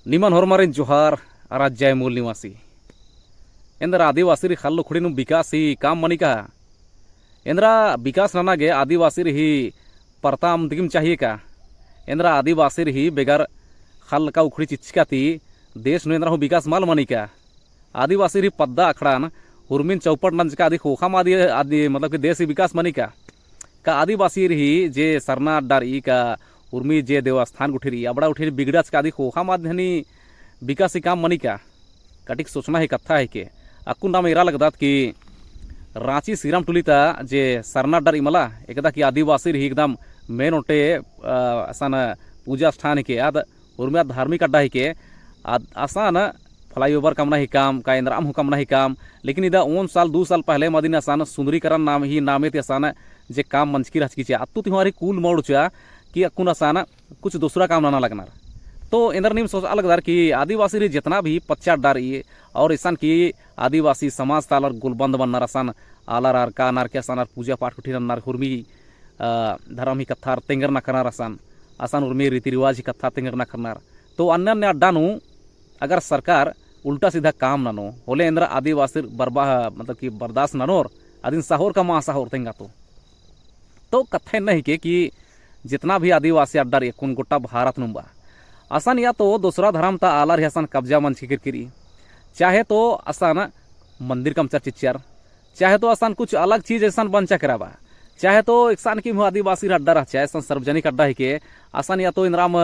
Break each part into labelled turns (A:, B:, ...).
A: निमन हरमारिन जोहार राज्य मूल निवासी इंद्र आदिवासी खल्लो खुड़ीनु विकास ही काम मनिका इंद्रा विकास नानागे आदिवासी ही परताम दिगिम चाहिए का इंद्रा आदिवासी ही बेगर खल का उखड़ी चिचकाती देश नु इंद्रा हो विकास माल मनिका आदिवासी ही पद्दा अखड़ान उर्मिन चौपट नंज का आदि खोखाम आदि आदि मतलब कि देश विकास मनिका का आदिवासी ही जे सरना डारी का उर्मी जे देवस्थान उठेरी अबड़ा उठेरी बिगड़ाच का आदि खोखाम आदि विकास काम मनिका कटिक सोचना ही कथा है के अक्कू नाम इरा लगदात कि रांची सीराम टुलीता जे सरना डर इमला एकदा कि आदिवासी ही एकदम मेन ओटे आसान पूजा स्थान के आद उर्मिया धार्मिक अड्डा ही के आसान फ्लाईओवर कमना ही काम का इंद्राम हुकमना ही काम लेकिन इदा 1 साल 2 साल पहले मदीन आसान सुंदरीकरण नाम ही नामे ते आसान जे काम मंचकी रचकी अत्तु तिहारी कूल मोड़ चा कि अक्कून आसान कुछ दूसरा काम ना लगना तो इंदर नीम सोच अलग दार कि आदिवासी जितना भी पच्चा डारी और ऐसा कि आदिवासी समाज तालर गुलबंद बनना आसान आलार आर का नार के आसान पूजा पाठ उठी नार हुर्मी धर्म ही कथा तेंगर ना करना आसान आसान उर्मी रीति रिवाज ही कथा तेंगर ना करना तो अन्य अन्य अड्डा अगर सरकार उल्टा सीधा काम नानो होले इंद्र आदिवासी बर्बा मतलब कि बर्दाश्त नानोर आदिन साहोर का माँ साहोर तेंगा तो कथा नहीं के कि जितना भी आदिवासी अड्डा रे कुन गोटा भारत नुबा आसान या तो दूसरा धर्म ता आलार आसान कब्जा मन छिकिर किरी चाहे तो आसान मंदिर कमचर चिच्चर चाहे तो आसान कुछ अलग चीज ऐसा बंचा कराबा चाहे तो एकसान की आदिवासी अड्डा रह चाहे सार्वजनिक अड्डा ही के आसान या तो इंद्राम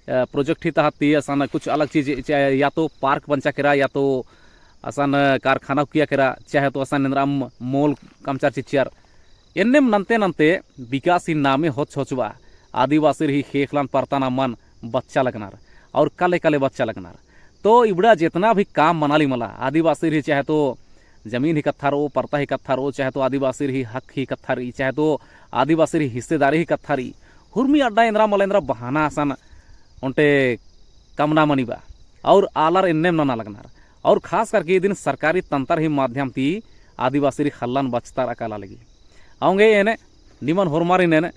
A: प्रोजेक्ट ही तहती आसान कुछ अलग चीज या तो पार्क बंचा करा या तो आसान कारखाना किया करा चाहे तो आसान इंद्राम मोल कमचर चिच्चर एन्नेम नंते नंते विकास ही नामे होचवा आदिवासी ही खेखलान परताना मन बच्चा लगनार और काले काले बच्चा लगनार तो इबड़ा जितना भी काम मनाली मला आदिवासी ही चाहे तो जमीन ही कत्था रो परता ही कत्था रो चाहे तो आदिवासी ही हक ही कत्था रही चाहे तो आदिवासी ही हिस्सेदारी ही कत्था रही हुर्मी अड्डा इंद्रा मलेंद्रा बहाना आसान उनटे कमना मनीबा और आलार इन्नेम ना लगनार और खास करके दिन सरकारी तंत्र ही माध्यम ती आदिवासी खल्लान बचता अकाला लगी अवंगे एने निमन होरमारी ने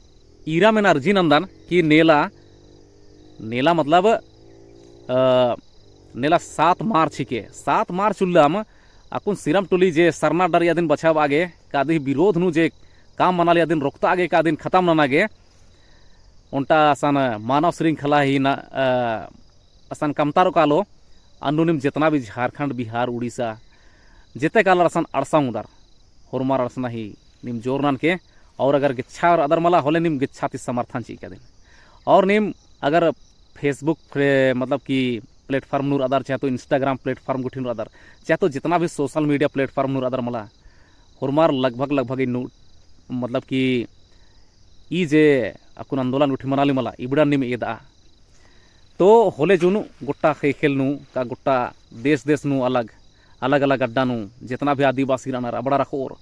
A: ईरा में अर्जी नंदन कि नेला नेला मतलब नेला 7 मार्च के 7 मार्च उल्लाम अकुन सिरम टुली जे सरना डर या दिन बचाव आगे का दिन विरोध नु जे काम मना लिया दिन रोकता आगे का दिन खत्म ना गे उनटा आसान मानव श्रृंखला ही ना आसान कमतारो कालो अनुनिम जितना भी झारखंड बिहार उड़ीसा जिते काल आसान अड़सा उदार होरमार अड़सना ही निम जोरनान के और अगर गिच्छा और अदर मला होले निम गिच्छाति समर्थन ची दिन और निम अगर फेसबुक मतलब कि प्लेटफॉर्म नूर अदर चाहे तो इंस्टाग्राम प्लेटफॉर्म गुठी नूर अदर चाहे तो जितना भी सोशल मीडिया प्लेटफॉर्म नूर अदर मला हुरमार लगभग इन मतलब कि ई जे अकुन आंदोलन उठी मनाली मला इबड़ा निम एदा तो होले जुनु गोटा खेल नु का गोटा देश देश नु अलग अलग अलग अड्डा नु जितना भी आदिवासी रनर अबड़ा रखोर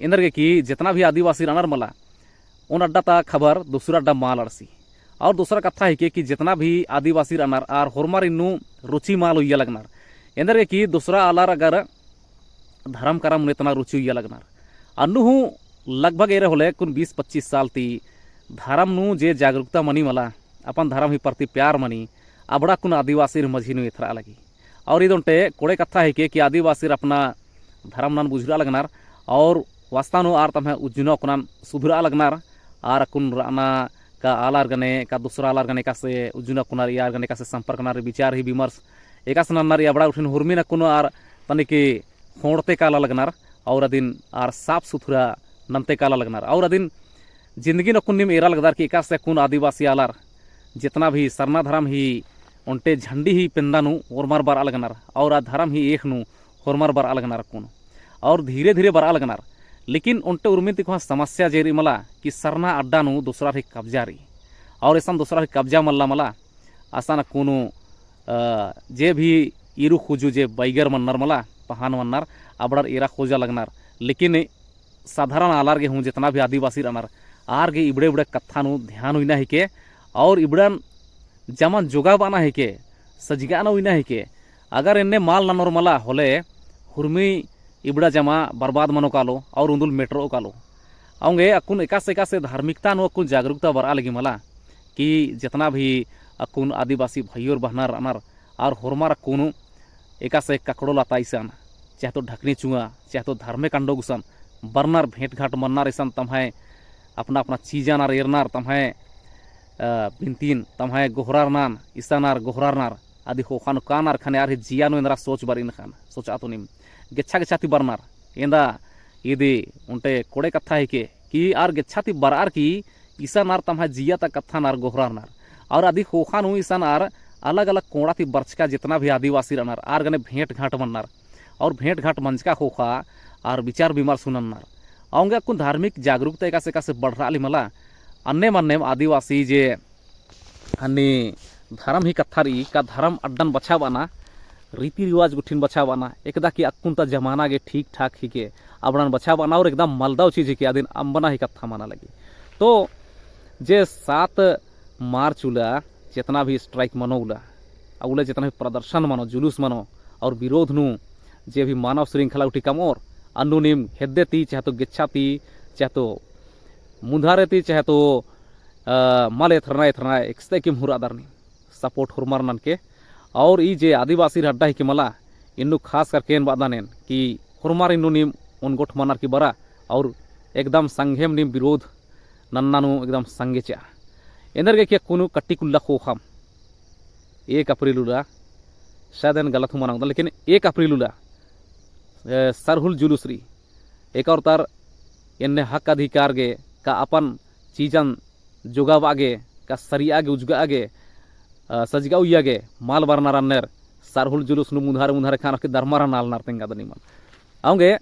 A: इंदर के कि जितना भी आदिवासी रनर मला उन अड्डा ता खबर दूसरा अड्डा माल अड़सी और दूसरा कथा है कि जितना भी आदिवासी रनर और होरमार इन्नू रुचि माल हुई लगनार इंदर के कि दूसरा आलार अगर धर्म करम इतना रुचि हुई लगनार अन्नु लगभग एरे होले कुन 20-25 साल ती धर्म नु जे जागरूकता मनी मला अपन धर्म ही प्रति प्यार मनी अबड़ा कुन आदिवासी मझी नु इथरा लगी और इदोंटे कोड़े कथा है कि आदिवासी अपना धर्म नान बुझरा लगनार और वास्तानु आर तम उज्जुनो कुनान सुधरा लगनार आर कुन राना का आलार गने का दूसरा आलार गने का से उज्जुनो कुनार यार गने का से संपर्क नार विचार ही विमर्श एकास नार या बड़ा उठिन हुर्मी न कुनो आर तने के खोड़ते काला लगनार और अदिन आर साफ सुथरा नंते काला लगनार और अदिन जिंदगी न कुन एरा लगदार कि एकास से कुन आदिवासी आलार जितना भी सरना धर्म ही उनटे झंडी ही पिंदानु होरमार बार अलगनार और आ धर्म ही एक नु होरमार बार अलगनार कुन और धीरे धीरे बार अलगनार लेकिन उनटे उर्मिति को समस्या जेरी मला कि सरना अड्डा नु दूसरा ही कब्जा रही और ऐसा दूसरा ही कब्जा मल्ला मला आसान कोनो जे भी इरु खोजू जे बैगर मन्नर मला पहान मन्नर अबड़र एरा खोजा लगनार लेकिन साधारण आलार गे हूँ जितना भी आदिवासी रनर आर गे इबड़े इबड़े कथा नु ध्यान हुई है के और इबड़न जमन जोगा बाना है के सजगाना हुई है के अगर इन्ने माल ननोर मला होले हुर्मी इबड़ा जमा बर्बाद मनो कालो और उंदुल मेट्रो कालो अवंगे अकुन एकासे धार्मिकता नु जागरूकता बरा लगी मला कि जितना भी अकुन आदिवासी भाई और बहनार अनार और हरमार कोनो एका से काकड़ो लाता इसान चाहे तो ढकनी चुआ चाहे तो धर्मे कांडो गुसान बरनार भेंट घाट मन्नार इसान तम्हे अपना अपना चीजानार एरनार तम्हे बिनतीन तम्हे गोहरारनान इसानार गोहरारनार आदि होखानु कानार खाने आर जियानो इंद्रा सोच बार इन खान सोचा तो निम गेच्छा गेच्छाती बरनार इंदा इदी उनटे कोड़े कथा है कि आर गेच्छाती बरार की इसानार तम्हे जियाता कथा नार गोहरारनार और आदि होखानु इसानार अलग अलग कोड़ाती बर्चका जितना भी आदिवासी रनार आर गने भेंट घाट मन्नार और भेंट घाट मंचका होखा और विचार विमर्श सुनन्नार आउंगे कुन धार्मिक जागरूकता एका से बढ़ रहा मला अन्य मन्ने आदिवासी जे अन्य धर्म ही कथारी का धर्म अड्डन बचावाना रीति रिवाज गुठिन बचावाना एकदा की अक्कुंता जमाना के ठीक ठाक ही के अबड़न बचावाना और एकदम मलदाव चीज के आदिन अंबना ही कथा माना लगी। तो जे 7 मार्च उला जितना भी स्ट्राइक मनो उला उले जितना भी प्रदर्शन मनो जुलूस मनो और विरोध नु जे भी मानव श्रृंखला उठी कम और अनुनिम हेद्देती चाहे तो गिच्छाती चाहे तो मुंधारेती चाहे तो मले थरना एक्सते किम हुरादारनी सपोर्ट हुरमार नन के और ई जे आदिवासी अड्डा ही के मला इन्नु खास करके इन बादानेन कि हुरमार इन्नु निम उनगोठ मनार की बरा और एकदम संघेम निम विरोध नन्नानु एकदम संगे चा इंदर के क्या कुनु कट्टी कुल्ला खोखम 1 अप्रैल उला शायद इन गलत हुआ लेकिन 1 अप्रैल उला सरहुल जुलूसरी एक और तार इन्ने हक अधिकार गे का अपन चीजन जुगाव आगे का सरी आगे उजगा आगे सजगा उगे माल बरनार अन्नर सरहुल जुलूस नु मुधारे खान के धर्मारा नाल नार तेंगा दनी मन आउंगे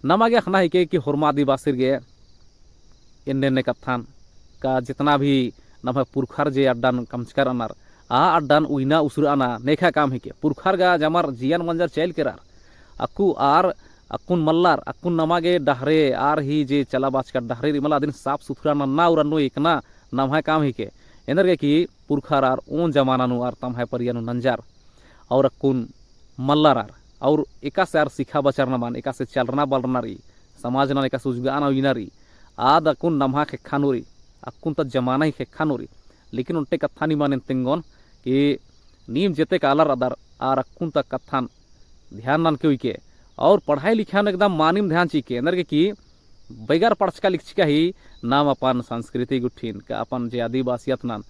A: नमागे खना ही के कि हुरमा आदिवासी गे इन्ने कथान का जितना भी नम पुरखार जे अड्डान कमचकार अनार आ अड्डान उइना उसुराना नेखा काम ही के पुरखार गा जमार जियान मंजर चैल केरार अक्कू आर अक्कुन मल्लार अक्कुन नमागे डहरे आर ही जे चला बाच का डहरे रिमला दिन साफ सुथरा नन्ना और अन्नो एकना नमहा काम ही के एंदर के कि पुरखार आर ओन जमाना नु आर तमहा परियानु नंजार और अक्कुन मल्लार आर और एका से आर सिखा बचारना मान एका से चलना बलनारी समाज ना एका से उजगाना विनारी आद अक्कुन नमहा के खानुरी अक्कुन त जमाना ही के खानुरी लेकिन उनटे कथा नि माने तिंगोन कि नीम जेते का आलर अदर आर अक्कुन त कथान ध्यान नन के और पढ़ाई लिखान एकदम मानिम ध्यान चीके अंदर के कि बैगर पढ़चका लिखचिका ही नाम अपन संस्कृति गुठिन का अपन जे आदिवासियत नान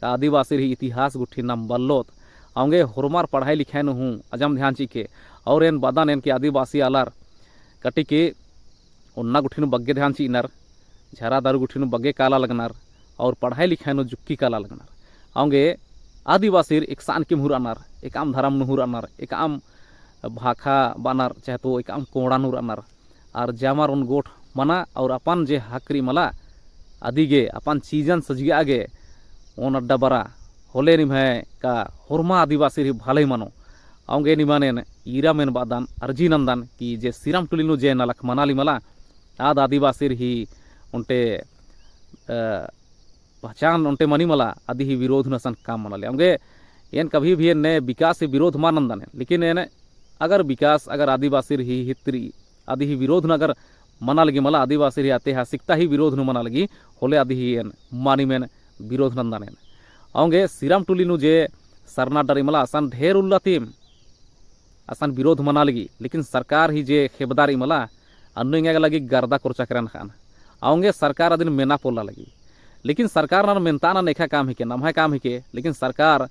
A: का आदिवासी ही इतिहास गुठिन नाम बल्लोत आउंगे हुरमार पढ़ाई लिखाई हूँ अजम ध्यान चीके और एन बादान एन के आदिवासी आलार कटी के उन्ना गुठिन बग्गे ध्यान ची इनर झरा दारू गुठिन बग्गे काला लगनार और पढ़ाई लिखाई नु जुक्की काला लगनार आउंगे आदिवासी एक सान किम हुरानार एक आम धरम नुहुरानार एक आम भाखा बानार चाहे तो एक आम कोड़ा नूर अनार और जामार उन गोठ मना और अपन जे हकरी मला आदिगे अपन चीजन सजगे आगे ओन अड्डा बरा होले निम है का हुरमा आदिवासी री भाले मानो आउंगे निमानेन ईरा मेन बादान अर्जी नंदन कि जे सिरम टुलिनु जे नलक मनाली मला आद आदिवासी ही उनटे पहचान उनटे मनी मला आदि ही विरोध नसन काम मनाले आउंगे एन कभी भी ने विकास से विरोध मानंदन लेकिन एन अगर विकास अगर आदिवासी ही हित्री आदि ही विरोध न अगर मना लगी मला आदिवासी ऐतिहासिकता ही विरोध न मना लगी होले आदि ही एन मानी मेन विरोध नंदन आउंगे सिराम टुली नु जे सरना डरी मला आसान ढेर उल्लातीम आसान विरोध मना लगी लेकिन सरकार ही जे खेबदारी मला अन्नु लगी गर्दा कुर्चा करन खान आउंगे सरकार अदिन मेना पोला लगी लेकिन सरकार ना मेनता ना नेखा काम ही के नमहा काम ही के लेकिन सरकार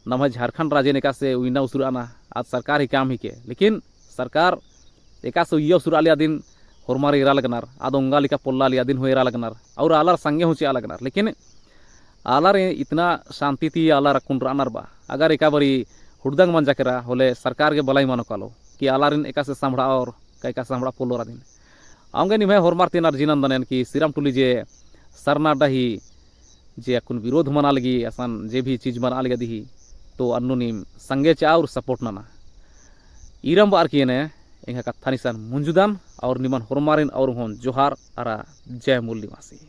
A: नमहा झारखंड राज्य नेका से उइना उसुराना आज सरकार ही काम ही के लेकिन सरकार एका से ये उसुरा दिन हुरमार इरा लगनार आदोंगा लिका पोल्ला लिया दिन हो इरा लगनार और आलार संगे हो लगनार लेकिन आलार इतना शांति थी आलार कुन रानार बा अगर एका बरी हुड़दंग मन जाकेरा होले सरकार के बलाई मानो कालो कि आलारिन एका से संभड़ा और एका संभड़ा पोलोरा दिन आउंगे निमे हुरमार तीनार जिनंदन की सिराम टुली जे सरनाडा ही जे कुन विरोध मना लगी आसान जे भी चीज मना लगी दी तो अन्नु निम संगे चा और सपोर्ट नाना ईरम बार की ने इंगा कथानिसान मुंजुदान और निमन हुरमारिन और होन जोहार अरा जय मूल निवासी।